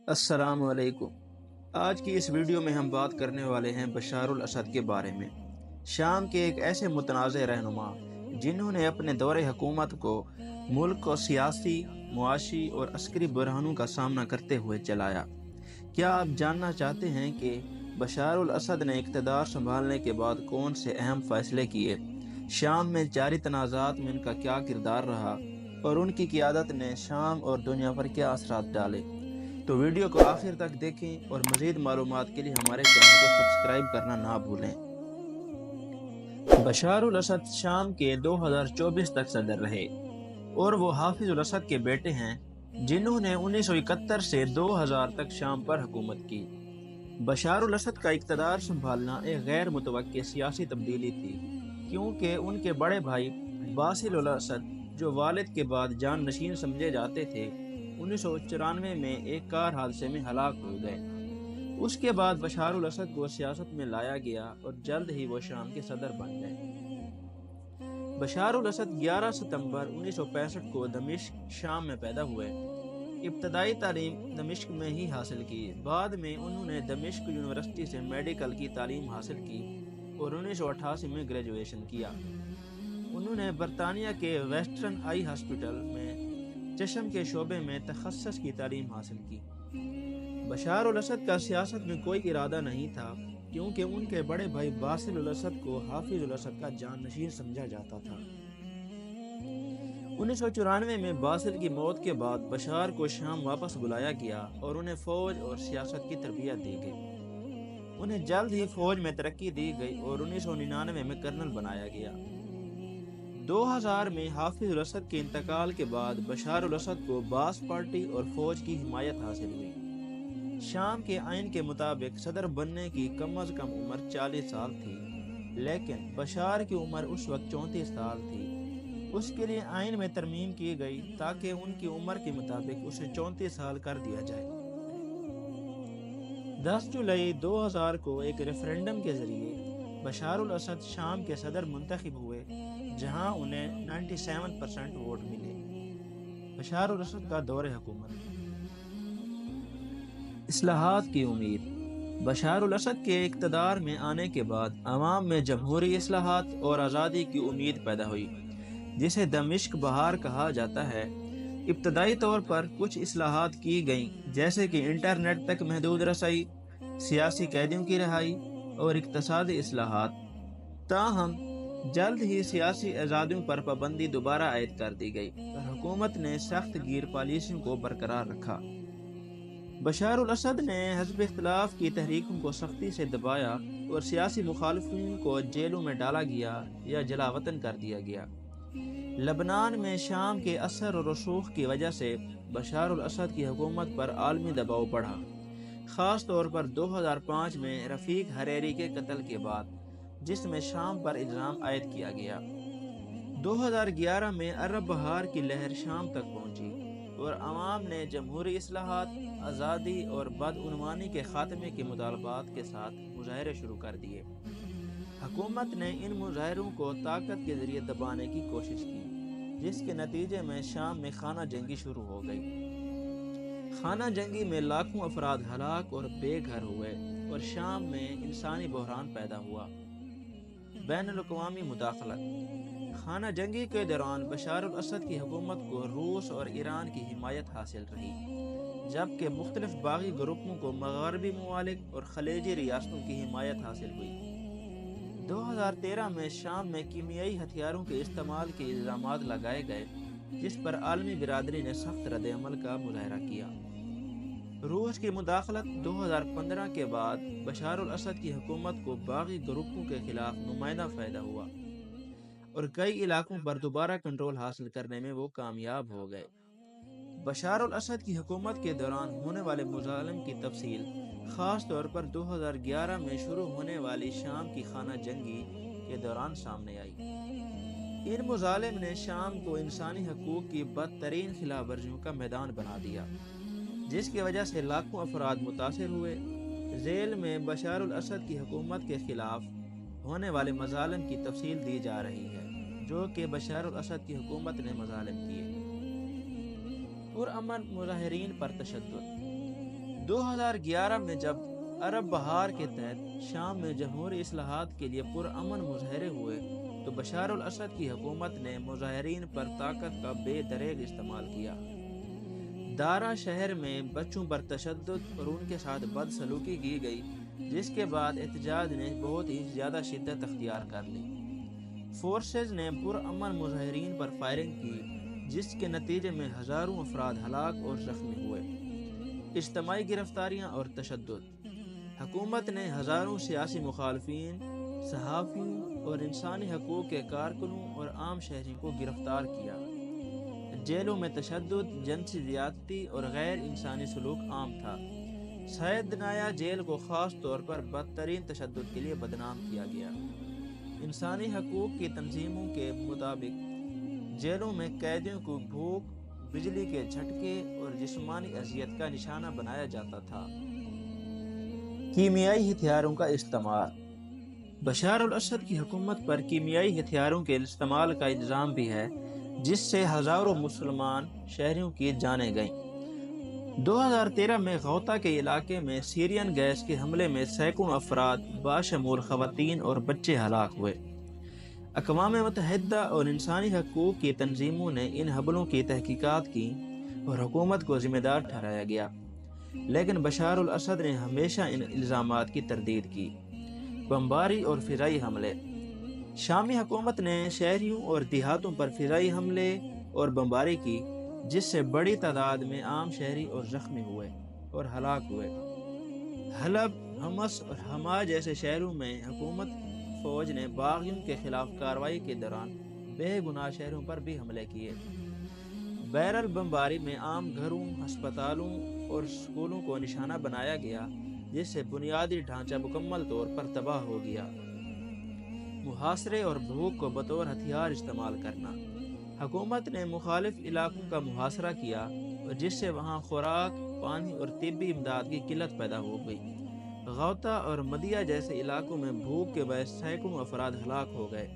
السلام علیکم۔ آج کی اس ویڈیو میں ہم بات کرنے والے ہیں بشار الاسد کے بارے میں۔ شام کے ایک ایسے متنازع رہنما جنہوں نے اپنے دور حکومت کو ملک کو سیاسی، معاشی اور عسکری بحرانوں کا سامنا کرتے ہوئے چلایا۔ کیا آپ جاننا چاہتے ہیں کہ بشار الاسد نے اقتدار سنبھالنے کے بعد کون سے اہم فیصلے کیے؟ شام میں جاری تنازعات میں ان کا کیا کردار رہا اور ان کی قیادت نے شام اور دنیا پر کیا اثرات ڈالے؟ تو ویڈیو کو آخر تک دیکھیں اور مزید معلومات کے لیے ہمارے چینل کو سبسکرائب کرنا نہ بھولیں۔ بشار الاسد شام کے 2024 تک صدر رہے اور وہ حافظ الاسد کے بیٹے ہیں جنہوں نے 1971 سے 2000 تک شام پر حکومت کی۔ بشار الاسد کا اقتدار سنبھالنا ایک غیر متوقع سیاسی تبدیلی تھی، کیونکہ ان کے بڑے بھائی باسل الاسد جو والد کے بعد جان نشین سمجھے جاتے تھے 1994 میں ایک کار حادثے میں ہلاک ہو گئے۔ اس کے بعد بشار الاسد کو سیاست میں لایا گیا اور جلد ہی وہ شام کے صدر بن گئے۔ بشار الاسد 11 ستمبر 1965 کو دمشق شام میں پیدا ہوئے۔ ابتدائی تعلیم دمشق میں ہی حاصل کی، بعد میں انہوں نے دمشق یونیورسٹی سے میڈیکل کی تعلیم حاصل کی اور 1988 میں گریجویشن کیا۔ انہوں نے برطانیہ کے ویسٹرن آئی ہاسپٹل میں چشم کے شعبے میں تخصص کی تعلیم حاصل کی۔ بشار الاسد کا سیاست میں کوئی ارادہ نہیں تھا، کیونکہ ان کے بڑے بھائی باسل الاسد کو حافظ الاسد کا جانشین سمجھا جاتا تھا۔ 1994 میں باسل کی موت کے بعد بشار کو شام واپس بلایا گیا اور انہیں فوج اور سیاست کی تربیت دی گئی۔ انہیں جلد ہی فوج میں ترقی دی گئی اور 1999 میں کرنل بنایا گیا۔ 2000 میں حافظ الاسد کے انتقال کے بعد بشار الاسد کو باس پارٹی اور فوج کی حمایت حاصل ہوئی۔ شام کے آئین کے مطابق صدر بننے کی کم از کم عمر 40 سال تھی، لیکن بشار کی عمر اس وقت 34 سال تھی۔ اس کے لیے آئین میں ترمیم کی گئی تاکہ ان کی عمر کے مطابق اسے 34 سال کر دیا جائے۔ 10 جولائی 2000 کو ایک ریفرنڈم کے ذریعے بشار الاسد شام کے صدر منتخب ہوئے، جہاں انہیں 97% ووٹ ملے۔ بشار الاسد کا دور حکومت۔ اصلاحات کی امید۔ بشار الاسد کے اقتدار میں آنے کے بعد عوام میں جمہوری اصلاحات اور آزادی کی امید پیدا ہوئی، جسے دمشق بہار کہا جاتا ہے۔ ابتدائی طور پر کچھ اصلاحات کی گئیں، جیسے کہ انٹرنیٹ تک محدود رسائی، سیاسی قیدیوں کی رہائی اور اقتصادی اصلاحات۔ تاہم جلد ہی سیاسی آزادیوں پر پابندی دوبارہ عائد کر دی گئی اور حکومت نے سخت گیر پالیسیوں کو برقرار رکھا۔ بشار الاسد نے حزب اختلاف کی تحریکوں کو سختی سے دبایا اور سیاسی مخالفین کو جیلوں میں ڈالا گیا یا جلا وطن کر دیا گیا۔ لبنان میں شام کے اثر و رسوخ کی وجہ سے بشار الاسد کی حکومت پر عالمی دباؤ بڑھا، خاص طور پر 2005 میں رفیق حریری کے قتل کے بعد، جس میں شام پر الزام عائد کیا گیا۔ 2011 میں عرب بہار کی لہر شام تک پہنچی اور عوام نے جمہوری اصلاحات، آزادی اور بدعنوانی کے خاتمے کے مطالبات کے ساتھ مظاہرے شروع کر دیے۔ حکومت نے ان مظاہروں کو طاقت کے ذریعے دبانے کی کوشش کی، جس کے نتیجے میں شام میں خانہ جنگی شروع ہو گئی۔ خانہ جنگی میں لاکھوں افراد ہلاک اور بے گھر ہوئے اور شام میں انسانی بحران پیدا ہوا۔ بین الاقوامی مداخلت۔ خانہ جنگی کے دوران بشار الاسد کی حکومت کو روس اور ایران کی حمایت حاصل رہی، جبکہ مختلف باغی گروپوں کو مغربی ممالک اور خلیجی ریاستوں کی حمایت حاصل ہوئی۔ 2013 میں شام میں کیمیائی ہتھیاروں کے استعمال کے الزامات لگائے گئے، جس پر عالمی برادری نے سخت رد عمل کا مظاہرہ کیا۔ روس کی مداخلت۔ 2015 کے بعد بشار الاسد کی حکومت کو باغی گروپوں کے خلاف نمایاں فائدہ ہوا اور کئی علاقوں پر دوبارہ کنٹرول حاصل کرنے میں وہ کامیاب ہو گئے۔ بشار الاسد کی حکومت کے دوران ہونے والے مظالم کی تفصیل خاص طور پر 2011 میں شروع ہونے والی شام کی خانہ جنگی کے دوران سامنے آئی۔ ان مظالم نے شام کو انسانی حقوق کی بدترین خلاف ورزیوں کا میدان بنا دیا، جس کی وجہ سے لاکھوں افراد متاثر ہوئے۔ ذیل میں بشار الاسد کی حکومت کے خلاف ہونے والے مظالم کی تفصیل دی جا رہی ہے، جو کہ بشار الاسد کی حکومت نے مظالم کیے۔ پرامن مظاہرین پر تشدد۔ 2011 میں جب عرب بہار کے تحت شام میں جمہوری اصلاحات کے لیے پرامن مظاہرے ہوئے تو بشار الاسد کی حکومت نے مظاہرین پر طاقت کا بے دریغ استعمال کیا۔ دارا شہر میں بچوں پر تشدد اور ان کے ساتھ بدسلوکی کی گئی، جس کے بعد احتجاج نے بہت ہی زیادہ شدت اختیار کر لی۔ فورسز نے پرامن مظاہرین پر فائرنگ کی، جس کے نتیجے میں ہزاروں افراد ہلاک اور زخمی ہوئے۔ اجتماعی گرفتاریاں اور تشدد۔ حکومت نے ہزاروں سیاسی مخالفین، صحافیوں اور انسانی حقوق کے کارکنوں اور عام شہریوں کو گرفتار کیا۔ جیلوں میں تشدد، جنسی زیادتی اور غیر انسانی سلوک عام تھا۔ سیدنایا جیل کو خاص طور پر بدترین تشدد کے لیے بدنام کیا گیا۔ انسانی حقوق کی تنظیموں کے مطابق جیلوں میں قیدیوں کو بھوک، بجلی کے جھٹکے اور جسمانی اذیت کا نشانہ بنایا جاتا تھا۔ کیمیائی ہتھیاروں کا استعمال۔ بشار الاسد کی حکومت پر کیمیائی ہتھیاروں کے استعمال کا الزام بھی ہے، جس سے ہزاروں مسلمان شہریوں کی جانیں گئیں۔ 2013 میں غوطہ کے علاقے میں سیرین گیس کے حملے میں سینکڑوں افراد باشمول خواتین اور بچے ہلاک ہوئے۔ اقوام متحدہ اور انسانی حقوق کی تنظیموں نے ان حملوں کی تحقیقات کی اور حکومت کو ذمہ دار ٹھہرایا گیا، لیکن بشار الاسد نے ہمیشہ ان الزامات کی تردید کی۔ بمباری اور فضائی حملے۔ شامی حکومت نے شہریوں اور دیہاتوں پر فضائی حملے اور بمباری کی، جس سے بڑی تعداد میں عام شہری اور زخمی ہوئے اور ہلاک ہوئے۔ حلب، حمص اور حما جیسے شہروں میں حکومت فوج نے باغیوں کے خلاف کارروائی کے دوران بے گناہ شہروں پر بھی حملے کیے۔ بیرل بمباری میں عام گھروں، ہسپتالوں اور سکولوں کو نشانہ بنایا گیا، جس سے بنیادی ڈھانچہ مکمل طور پر تباہ ہو گیا۔ محاصرے اور بھوک کو بطور ہتھیار استعمال کرنا۔ حکومت نے مخالف علاقوں کا محاصرہ کیا، اور جس سے وہاں خوراک، پانی اور طبی امداد کی قلت پیدا ہو گئی۔ غوطہ اور مدیہ جیسے علاقوں میں بھوک کے باعث سینکڑوں افراد ہلاک ہو گئے۔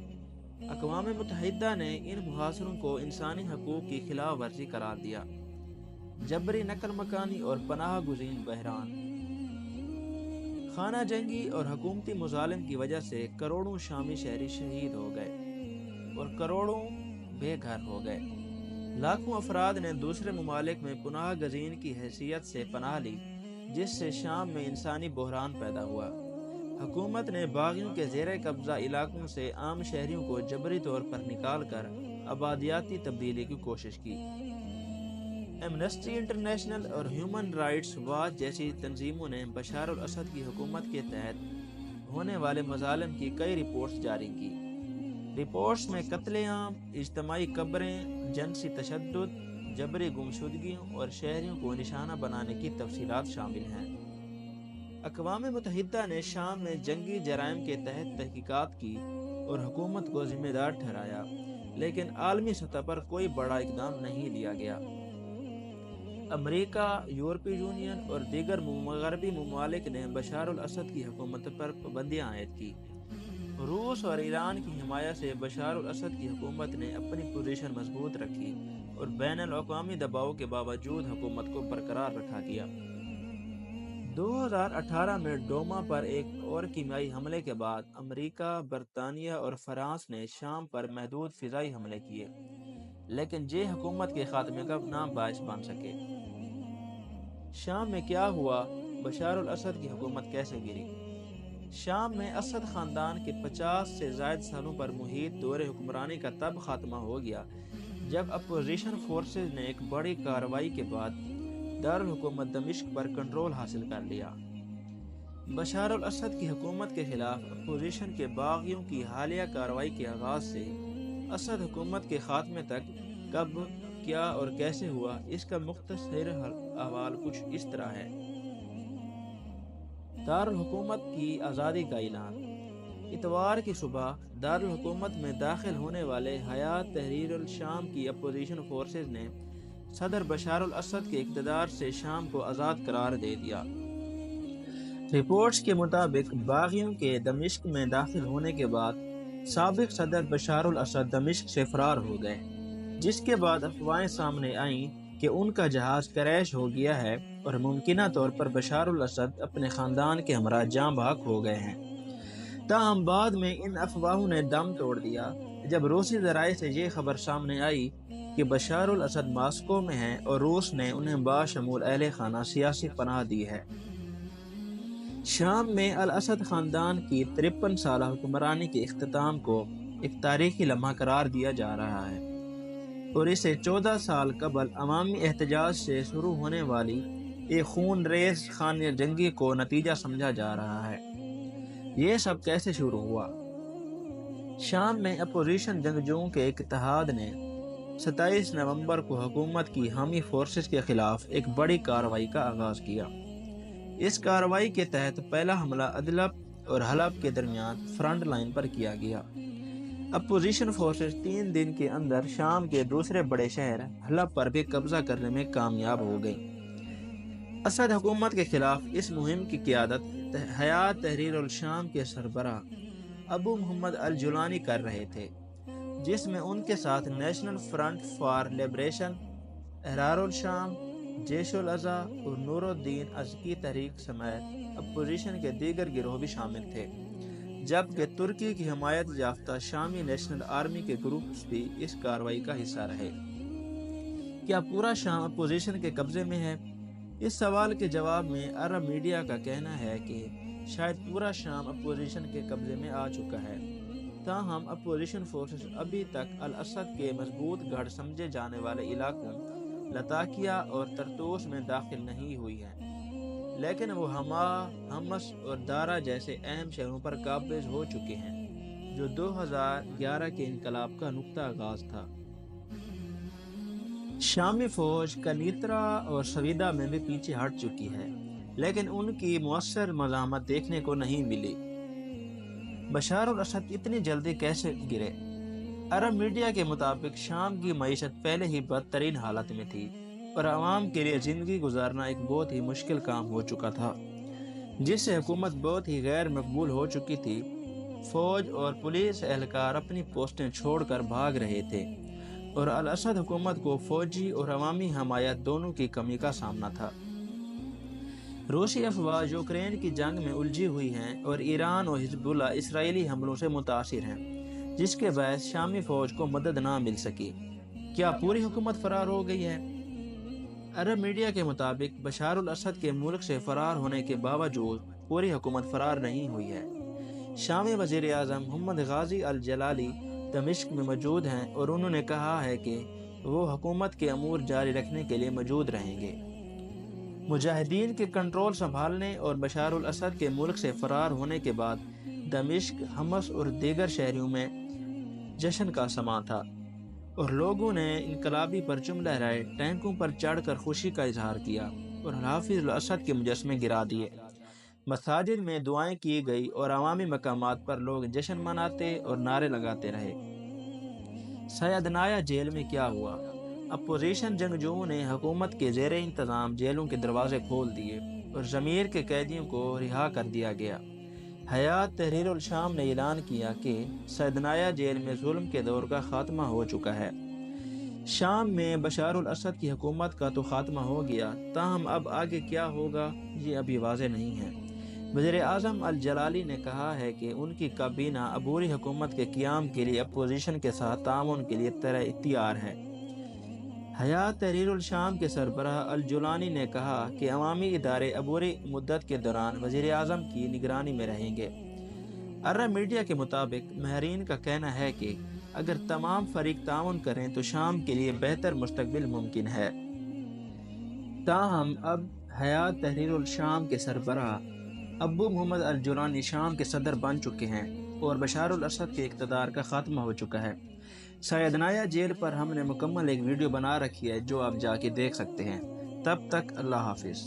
اقوام متحدہ نے ان محاصروں کو انسانی حقوق کی خلاف ورزی قرار دیا۔ جبری نقل مکانی اور پناہ گزین بحران۔ خانہ جنگی اور حکومتی مظالم کی وجہ سے کروڑوں شامی شہری شہید ہو گئے اور کروڑوں بے گھر ہو گئے۔ لاکھوں افراد نے دوسرے ممالک میں پناہ گزین کی حیثیت سے پناہ لی، جس سے شام میں انسانی بحران پیدا ہوا۔ حکومت نے باغیوں کے زیر قبضہ علاقوں سے عام شہریوں کو جبری طور پر نکال کر آبادیاتی تبدیلی کی کوشش کی۔ ایمنسٹی انٹرنیشنل اور ہیومن رائٹس واچ جیسی تنظیموں نے بشار الاسد کی حکومت کے تحت ہونے والے مظالم کی کئی رپورٹس جاری کی۔ رپورٹس میں قتل عام، اجتماعی قبریں، جنسی تشدد، جبری گمشدگیوں اور شہریوں کو نشانہ بنانے کی تفصیلات شامل ہیں۔ اقوام متحدہ نے شام میں جنگی جرائم کے تحت تحقیقات کی اور حکومت کو ذمہ دار ٹھہرایا، لیکن عالمی سطح پر کوئی بڑا اقدام نہیں لیا گیا۔ امریکہ، یورپی یونین اور دیگر مغربی ممالک نے بشار الاسد کی حکومت پر پابندیاں عائد کی۔ روس اور ایران کی حمایت سے بشار الاسد کی حکومت نے اپنی پوزیشن مضبوط رکھی اور بین الاقوامی دباؤ کے باوجود حکومت کو برقرار رکھا گیا۔ 2018 میں ڈوما پر ایک اور کیمیائی حملے کے بعد امریکہ، برطانیہ اور فرانس نے شام پر محدود فضائی حملے کیے، لیکن یہ حکومت کے خاتمے کا نہ باعث بن سکے۔ شام میں کیا ہوا؟ بشار الاسد کی حکومت کیسے گری؟ شام میں اسد خاندان کے 50 سے زائد سالوں پر محیط دور حکمرانی کا تب خاتمہ ہو گیا جب اپوزیشن فورسز نے ایک بڑی کارروائی کے بعد دارالحکومت دمشق پر کنٹرول حاصل کر لیا۔ بشار الاسد کی حکومت کے خلاف اپوزیشن کے باغیوں کی حالیہ کارروائی کے آغاز سے اسد حکومت کے خاتمے تک کب، کیا اور کیسے ہوا، اس کا مختصر احوال کچھ اس طرح ہے۔ دارالحکومت کی آزادی کا اعلان۔ اتوار کی صبح دارالحکومت میں داخل ہونے والے حیات تحریر الشام کی اپوزیشن فورسز نے صدر بشار الاسد کے اقتدار سے شام کو آزاد قرار دے دیا۔ رپورٹس کے مطابق باغیوں کے دمشق میں داخل ہونے کے بعد سابق صدر بشار الاسد دمشق سے فرار ہو گئے، جس کے بعد افواہیں سامنے آئیں کہ ان کا جہاز کریش ہو گیا ہے اور ممکنہ طور پر بشار الاسد اپنے خاندان کے ہمراہ جاں بحق ہو گئے ہیں۔ تاہم بعد میں ان افواہوں نے دم توڑ دیا جب روسی ذرائع سے یہ خبر سامنے آئی کہ بشار الاسد ماسکو میں ہیں اور روس نے انہیں باشمول اہل خانہ سیاسی پناہ دی ہے۔ شام میں الاسد خاندان کی 53 سالہ حکمرانی کے اختتام کو ایک تاریخی لمحہ قرار دیا جا رہا ہے اور اسے 14 سال قبل عوامی احتجاج سے شروع ہونے والی ایک خون ریز خانہ جنگی کو نتیجہ سمجھا جا رہا ہے۔ یہ سب کیسے شروع ہوا؟ شام میں اپوزیشن جنگجوؤں کے ایک اتحاد نے 27 نومبر کو حکومت کی حامی فورسز کے خلاف ایک بڑی کارروائی کا آغاز کیا۔ اس کارروائی کے تحت پہلا حملہ ادلب اور حلب کے درمیان فرنٹ لائن پر کیا گیا۔ اپوزیشن فورسز 3 دن کے اندر شام کے دوسرے بڑے شہر حلب پر بھی قبضہ کرنے میں کامیاب ہو گئی۔ اسد حکومت کے خلاف اس مہم کی قیادت حیات تحریر الشام کے سربراہ ابو محمد الجولانی کر رہے تھے، جس میں ان کے ساتھ نیشنل فرنٹ فار لبریشن، احرار الشام، جیش الاعضاء اور نور الدین ازکی تحریک سمیت اپوزیشن کے دیگر گروہ بھی شامل تھے، جبکہ ترکی کی حمایت یافتہ شامی نیشنل آرمی کے گروپس بھی اس کارروائی کا حصہ رہے۔ کیا پورا شام اپوزیشن کے قبضے میں ہے؟ اس سوال کے جواب میں عرب میڈیا کا کہنا ہے کہ شاید پورا شام اپوزیشن کے قبضے میں آ چکا ہے، تاہم اپوزیشن فورسز ابھی تک الاسد کے مضبوط گڑھ سمجھے جانے والے علاقوں لتاکیہ اور طرطوس میں داخل نہیں ہوئی ہیں، لیکن وہ حما، حمص اور دارا جیسے اہم شہروں پر قابض ہو چکے ہیں، جو 2011 کے انقلاب کا نقطہ آغاز تھا۔ شامی فوج کنیترا اور سویدا میں بھی پیچھے ہٹ چکی ہے، لیکن ان کی مؤثر مزاحمت دیکھنے کو نہیں ملی۔ بشار الاسد اتنی جلدی کیسے گرے؟ عرب میڈیا کے مطابق شام کی معیشت پہلے ہی بدترین حالت میں تھی اور عوام کے لیے زندگی گزارنا ایک بہت ہی مشکل کام ہو چکا تھا، جس سے حکومت بہت ہی غیر مقبول ہو چکی تھی۔ فوج اور پولیس اہلکار اپنی پوسٹیں چھوڑ کر بھاگ رہے تھے اور الاسد حکومت کو فوجی اور عوامی حمایت دونوں کی کمی کا سامنا تھا۔ روسی افواج یوکرین کی جنگ میں الجھی ہوئی ہیں اور ایران اور حزب اللہ اسرائیلی حملوں سے متاثر ہیں، جس کے باعث شامی فوج کو مدد نہ مل سکی۔ کیا پوری حکومت فرار ہو گئی ہے؟ عرب میڈیا کے مطابق بشار الاسد کے ملک سے فرار ہونے کے باوجود پوری حکومت فرار نہیں ہوئی ہے۔ شامی وزیر اعظم محمد غازی الجلالی دمشق میں موجود ہیں اور انہوں نے کہا ہے کہ وہ حکومت کے امور جاری رکھنے کے لیے موجود رہیں گے۔ مجاہدین کے کنٹرول سنبھالنے اور بشار الاسد کے ملک سے فرار ہونے کے بعد دمشق، حمص اور دیگر شہروں میں جشن کا سماں تھا اور لوگوں نے انقلابی پرچم لہرائے، ٹینکوں پر چڑھ کر خوشی کا اظہار کیا اور حافظ الاسد کے مجسمے گرا دیے۔ مساجد میں دعائیں کی گئی اور عوامی مقامات پر لوگ جشن مناتے اور نعرے لگاتے رہے۔ سیدنایا جیل میں کیا ہوا؟ اپوزیشن جنگجوؤں نے حکومت کے زیر انتظام جیلوں کے دروازے کھول دیے اور ضمیر کے قیدیوں کو رہا کر دیا گیا۔ حیات تحریر الشام نے اعلان کیا کہ سیدنایا جیل میں ظلم کے دور کا خاتمہ ہو چکا ہے۔ شام میں بشار الاسد کی حکومت کا تو خاتمہ ہو گیا، تاہم اب آگے کیا ہوگا یہ ابھی واضح نہیں ہے۔ وزیر اعظم الجلالی نے کہا ہے کہ ان کی کابینہ عبوری حکومت کے قیام کے لیے اپوزیشن کے ساتھ تعاون کے لیے تیار ہے۔ حیات تحریر الشام کے سربراہ الجولانی نے کہا کہ عوامی ادارے عبوری مدت کے دوران وزیر اعظم کی نگرانی میں رہیں گے۔ عرب میڈیا کے مطابق ماہرین کا کہنا ہے کہ اگر تمام فریق تعاون کریں تو شام کے لیے بہتر مستقبل ممکن ہے۔ تاہم اب حیات تحریر الشام کے سربراہ ابو محمد الجولانی شام کے صدر بن چکے ہیں اور بشار الاسد کے اقتدار کا خاتمہ ہو چکا ہے۔ سیدنایا جیل پر ہم نے مکمل ایک ویڈیو بنا رکھی ہے جو آپ جا کے دیکھ سکتے ہیں۔ تب تک اللہ حافظ۔